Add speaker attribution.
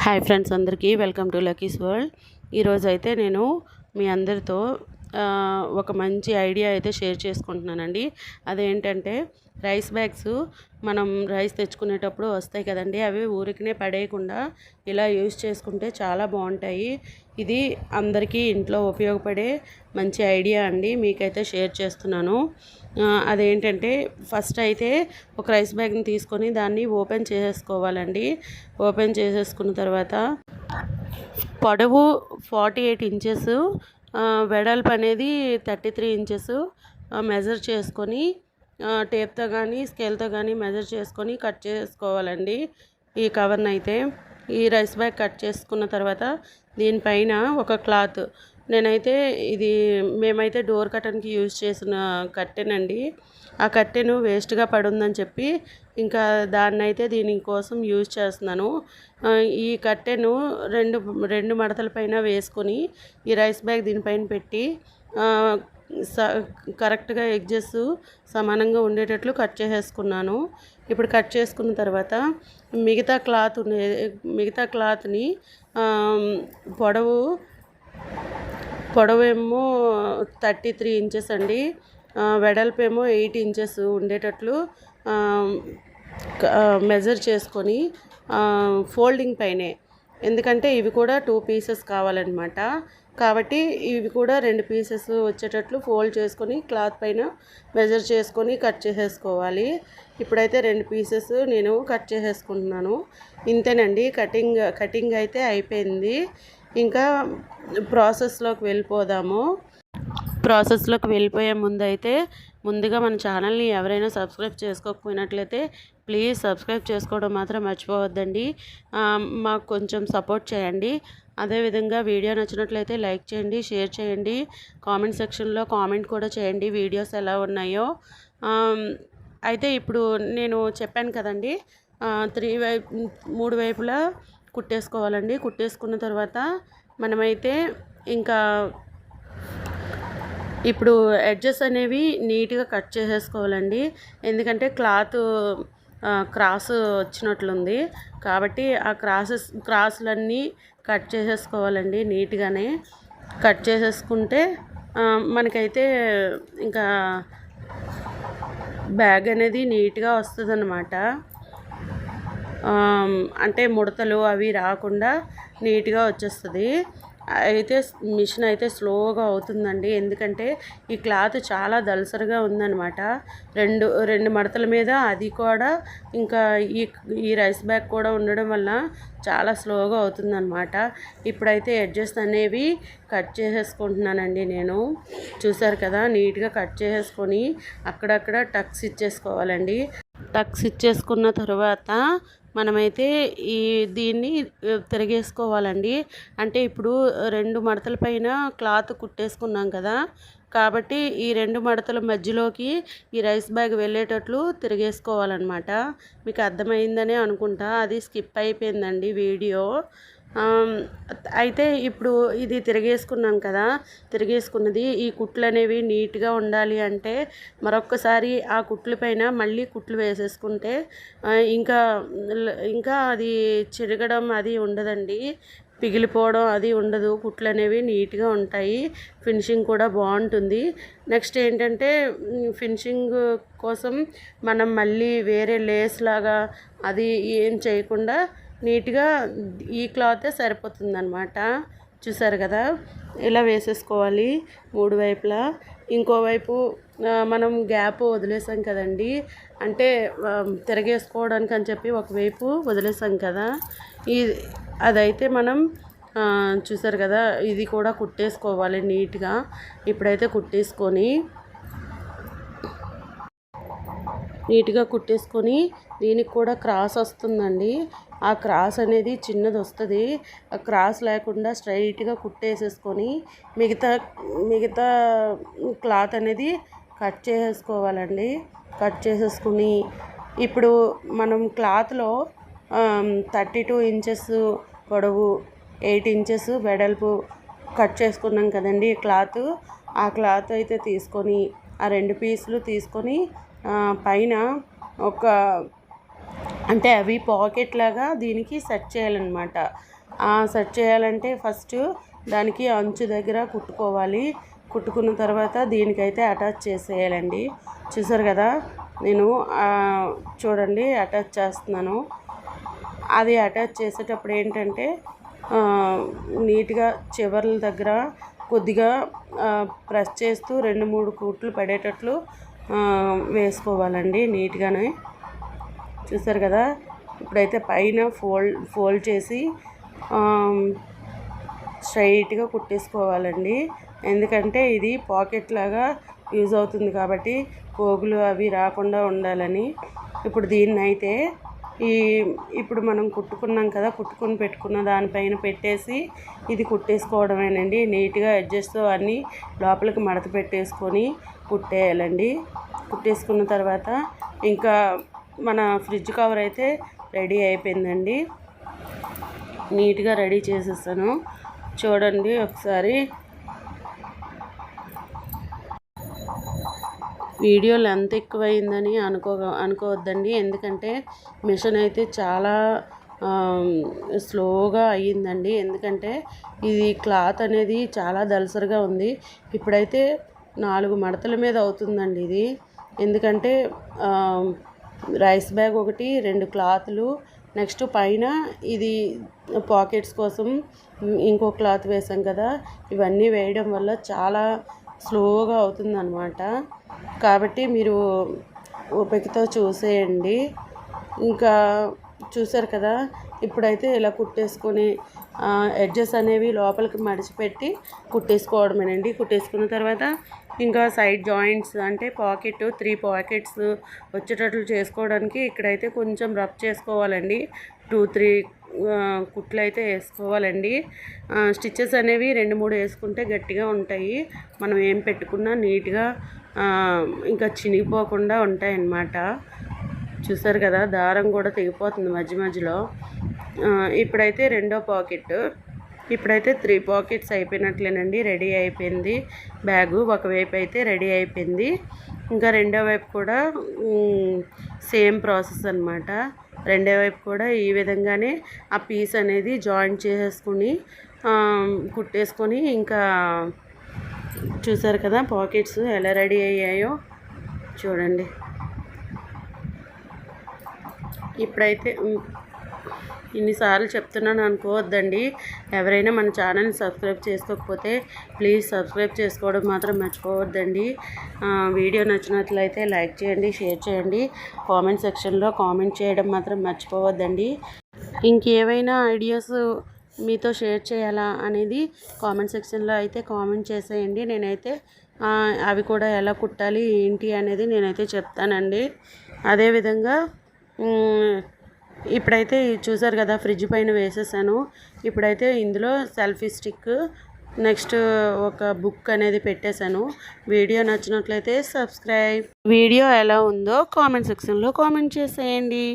Speaker 1: Hi friends, అందరికీ welcome to Lucky's world. ఈరోజు అయితే నేను మీ అందరితో ఒక మంచి ఐడియా అయితే షేర్ చేసుకుంటున్నానండి. అదేంటంటే రైస్ బ్యాగ్స్ మనం రైస్ తెచ్చుకునేటప్పుడు వస్తాయి కదండి, అవి ఊరికనే పడేయకుండా ఇలా యూజ్ చేసుకుంటే చాలా బాగుంటాయి. ఇది అందరికీ ఇంట్లో ఉపయోగపడే మంచి ఐడియా అండి, మీకైతే షేర్ చేస్తున్నాను. అదేంటంటే ఫస్ట్ అయితే ఒక రైస్ బ్యాగ్ని తీసుకొని దాన్ని ఓపెన్ చేసేసుకోవాలండి. ఓపెన్ చేసేసుకున్న తర్వాత పొడవు 48 ఇంచెస్, వెడల్పు అనేది 33 ఇంచెస్ మెజర్ చేసుకొని టేప్తో కానీ స్కేల్తో కానీ మెజర్ చేసుకొని కట్ చేసుకోవాలండి ఈ కవర్ని అయితే. ఈ రైస్ బ్యాగ్ కట్ చేసుకున్న తర్వాత దీనిపైన ఒక క్లాత్, నేనైతే మేమైతే డోర్ కర్టన్కి యూజ్ చేసిన కట్టెనండి. ఆ కట్టెను వేస్ట్గా పడుందని చెప్పి ఇంకా దాన్ని అయితే దీనికోసం యూజ్ చేస్తున్నాను. ఈ కట్టెను రెండు మడతల పైన వేసుకొని ఈ రైస్ బ్యాగ్ దీనిపైన పెట్టి కరెక్ట్గా ఎడ్జెస్ సమానంగా ఉండేటట్లు కట్ చేసేసుకున్నాను. ఇప్పుడు కట్ చేసుకున్న తర్వాత మిగతా క్లాత్ని పొడవేమో 33 ఇంచెస్ అండి, వెడల్పేమో 8 ఇంచెస్ ఉండేటట్లు మెజర్ చేసుకొని ఫోల్డింగ్ పైనే, ఎందుకంటే ఇవి కూడా 2 పీసెస్ కావాలన్నమాట. కాబట్టి ఇవి కూడా 2 పీసెస్ వచ్చేటట్లు ఫోల్డ్ చేసుకొని క్లాత్ పైన మెజర్ చేసుకొని కట్ చేసేసుకోవాలి. ఇప్పుడైతే 2 పీసెస్ నేను కట్ చేసేసుకుంటున్నాను. ఇంతేనండి, కటింగ్ అయితే అయిపోయింది. ఇంకా ప్రాసెస్లోకి వెళ్ళిపోయే ముందు అయితే ముందుగా మన ఛానల్ని ఎవరైనా సబ్స్క్రైబ్ చేసుకోకపోయినట్లయితే ప్లీజ్ సబ్స్క్రైబ్ చేసుకోవడం మాత్రం మర్చిపోవద్దండి. మాకు కొంచెం సపోర్ట్ చేయండి. అదేవిధంగా వీడియో నచ్చినట్లయితే లైక్ చేయండి, షేర్ చేయండి, కామెంట్ సెక్షన్లో కామెంట్ కూడా చేయండి వీడియోస్ ఎలా ఉన్నాయో. అయితే ఇప్పుడు నేను చెప్పాను కదండి, 3 వైపులా కుట్టేసుకోవాలండి. కుట్టేసుకున్న తర్వాత మనమైతే ఇంకా ఇప్పుడు ఎడ్జెస్ అనేవి నీట్గా కట్ చేసేసుకోవాలండి. ఎందుకంటే క్లాత్ క్రాస్ వచ్చినట్లుంది కాబట్టి ఆ క్రాసులన్నీ కట్ చేసేసుకోవాలండి. నీట్గానే కట్ చేసేసుకుంటే మనకైతే ఇంకా బ్యాగ్ అనేది నీట్గా వస్తుంది అన్నమాట. అంటే ముడతలు అవి రాకుండా నీట్గా వచ్చేస్తుంది. అయితే మిషన్ అయితే స్లోగా అవుతుందండి, ఎందుకంటే ఈ క్లాత్ చాలా దళసరిగా ఉందన్నమాట. రెండు మడతల మీద అది కూడా ఇంకా ఈ రైస్ బ్యాగ్ కూడా ఉండడం వల్ల చాలా స్లోగా అవుతుందన్నమాట. ఇప్పుడైతే ఎడ్జెస్ అనేవి కట్ చేసేసుకుంటున్నానండి నేను. చూసారు కదా, నీట్గా కట్ చేసేసుకొని అక్కడక్కడ టక్స్ ఇచ్చేసుకోవాలండి. టక్స్ ఇచ్చేసుకున్న తర్వాత మనమైతే దీన్ని తిరిగేసుకోవాలండి. అంటే ఇప్పుడు 2 మడతల పైన క్లాత్ కుట్టేసుకున్నాం కదా, కాబట్టి ఈ 2 మడతల మధ్యలోకి ఈ రైస్ బ్యాగ్ వెళ్ళేటట్లు తిరిగేసుకోవాలన్నమాట. మీకు అర్థమైందనే అనుకుంటా, అది స్కిప్ అయిపోయిందండి వీడియో. అయితే ఇప్పుడు ఇది తిరిగేసుకున్నాం కదా, తిరిగేసుకున్నది ఈ కుట్లు అనేవి నీట్గా ఉండాలి అంటే మరొక్కసారి ఆ కుట్ల పైన మళ్ళీ కుట్లు వేసేసుకుంటే ఇంకా అది చిరగడం అది ఉండదండి, పిగిలిపోవడం అది ఉండదు. కుట్లు అనేవి నీట్గా ఉంటాయి, ఫినిషింగ్ కూడా బాగుంటుంది. నెక్స్ట్ ఏంటంటే ఫినిషింగ్ కోసం మనం మళ్ళీ వేరే లేస్ లాగా అది ఏం చేయకుండా నీట్గా ఈ క్లాతే సరిపోతుందన్నమాట. చూసారు కదా, ఇలా వేసేసుకోవాలి 3 వైపులా. ఇంకోవైపు మనం గ్యాప్ వదిలేసాం కదండి, అంటే తిరగేసుకోవడానికి అని చెప్పి ఒకవైపు వదిలేసాం కదా, అదైతే మనం చూసారు కదా, ఇది కూడా కుట్టేసుకోవాలి నీట్గా. ఇప్పుడైతే నీట్గా కుట్టేసుకొని దీనికి కూడా క్రాస్ వస్తుందండి. ఆ క్రాస్ అనేది చిన్నది వస్తుంది, ఆ క్రాస్ లేకుండా స్ట్రైట్గా కుట్టేసేసుకొని మిగతా క్లాత్ అనేది కట్ చేసేసుకోవాలండి. కట్ చేసేసుకుని ఇప్పుడు మనం క్లాత్లో 32 ఇంచెస్ పొడవు, 8 ఇంచెస్ వెడల్పు కట్ చేసుకున్నాం కదండి క్లాత్. ఆ క్లాత్ అయితే తీసుకొని ఆ 2 పీసులు తీసుకొని పైన ఒక అంటే అవి పాకెట్ లాగా దీనికి సెట్ చేయాలన్నమాట. సెట్ చేయాలంటే ఫస్ట్ దానికి అంచు దగ్గర కుట్టుకోవాలి. కుట్టుకున్న తర్వాత దీనికైతే అటాచ్ చేసేయాలండి. చూసారు కదా, నేను చూడండి అటాచ్ చేస్తున్నాను. అది అటాచ్ చేసేటప్పుడు ఏంటంటే నీట్గా చివర్ల దగ్గర కొద్దిగా ప్రెస్ చేస్తూ 2-3 కుట్లు పడేటట్లు వేసుకోవాలండి నీట్గానే. చూసారు కదా, ఇప్పుడైతే పైన ఫోల్డ్ చేసి స్ట్రైట్గా కుట్టేసుకోవాలండి. ఎందుకంటే ఇది పాకెట్ లాగా యూజ్ అవుతుంది కాబట్టి పోగులు అవి రాకుండా ఉండాలని. ఇప్పుడు దీన్ని అయితే ఇప్పుడు మనం కుట్టుకున్నాం కదా, కుట్టుకుని పెట్టుకున్న దానిపైన పెట్టేసి ఇది కుట్టేసుకోవడమేనండి. నీట్గా అడ్జస్ట్తో అన్నీ లోపలికి మడత పెట్టేసుకొని కుట్టేయాలండి. కుట్టేసుకున్న తర్వాత ఇంకా మన ఫ్రిడ్జ్ కవర్ అయితే రెడీ అయిపోయిందండి. నీట్గా రెడీ చేసేసాను. చూడండి ఒకసారి. వీడియో లెంత్ ఎక్కువైందని అనుకోవద్దండి. ఎందుకంటే మిషన్ అయితే చాలా స్లోగా అయ్యిందండి. ఎందుకంటే ఇది క్లాత్ అనేది చాలా దలసరిగా ఉంది. ఇప్పుడైతే 4 మడతల మీద అవుతుందండి ఇది. ఎందుకంటే రైస్ బ్యాగ్ ఒకటి, 2 క్లాతులు, నెక్స్ట్ పైన ఇది పాకెట్స్ కోసం ఇంకో క్లాత్ వేసాం కదా, ఇవన్నీ వేయడం వల్ల చాలా స్లోగా అవుతుందన్నమాట. కాబట్టి మీరు ఓపికతో చూసేయండి. ఇంకా చూసారు కదా, ఇప్పుడైతే ఇలా కుట్టేసుకొని ఎడ్జెస్ అనేవి లోపలికి మడిచిపెట్టి కుట్టేసుకోవడమేనండి. కుట్టేసుకున్న తర్వాత ఇంకా సైడ్ జాయింట్స్ అంటే 3 పాకెట్స్ వచ్చేటట్లు చేసుకోవడానికి ఇక్కడైతే కొంచెం రబ్ చేసుకోవాలండి. 2-3 కుట్లు అయితే వేసుకోవాలండి. స్టిచ్చెస్ అనేవి 2-3 వేసుకుంటే గట్టిగా ఉంటాయి. మనం ఏం పెట్టుకున్నా నీట్గా ఇంకా చినిగిపోకుండా ఉంటాయి అన్నమాట. చూసారు కదా, దారం కూడా తెగిపోతుంది మధ్య మధ్యలో. ఇప్పుడైతే రెండో పాకెట్. ఇప్పుడైతే 3 పాకెట్స్ అయిపోయినట్లేనండి. రెడీ అయిపోయింది బ్యాగు. ఒకవైపు అయితే రెడీ అయిపోయింది. ఇంకా రెండో వైపు కూడా సేమ్ ప్రాసెస్ అన్నమాట. రెండో వైపు కూడా ఈ విధంగానే ఆ పీస్ అనేది జాయింట్ చేసేసుకుని కుట్టేసుకొని ఇంకా చూసారు కదా పాకెట్స్ ఎలా రెడీ అయ్యాయో చూడండి. ఇప్పుడైతే ఇన్నిసార్లు చెప్తున్నాను అనుకోవద్దండి. ఎవరైనా మన ఛానల్ని సబ్స్క్రైబ్ చేసుకోకపోతే ప్లీజ్ సబ్స్క్రైబ్ చేసుకోవడం మాత్రం మర్చిపోవద్దండి. వీడియో నచ్చినట్లయితే లైక్ చేయండి, షేర్ చేయండి, కామెంట్ సెక్షన్లో కామెంట్ చేయడం మాత్రం మర్చిపోవద్దండి. ఇంకేమైనా ఐడియాస్ మీతో షేర్ చేయాలా అనేది కామెంట్ సెక్షన్లో అయితే కామెంట్ చేసేయండి. నేనైతే అవి కూడా ఎలా కుట్టాలి ఏంటి అనేది నేనైతే చెప్తానండి. అదేవిధంగా ఇప్పుడైతే చూసారు కదా, ఫ్రిడ్జ్ పైన వేసేసాను. ఇప్పుడైతే ఇందులో సెల్ఫీ స్టిక్, నెక్స్ట్ ఒక బుక్ అనేది పెట్టేశాను. వీడియో నచ్చినట్లయితే సబ్స్క్రైబ్. వీడియో ఎలా ఉందో కామెంట్ సెక్షన్లో కామెంట్ చేసేయండి.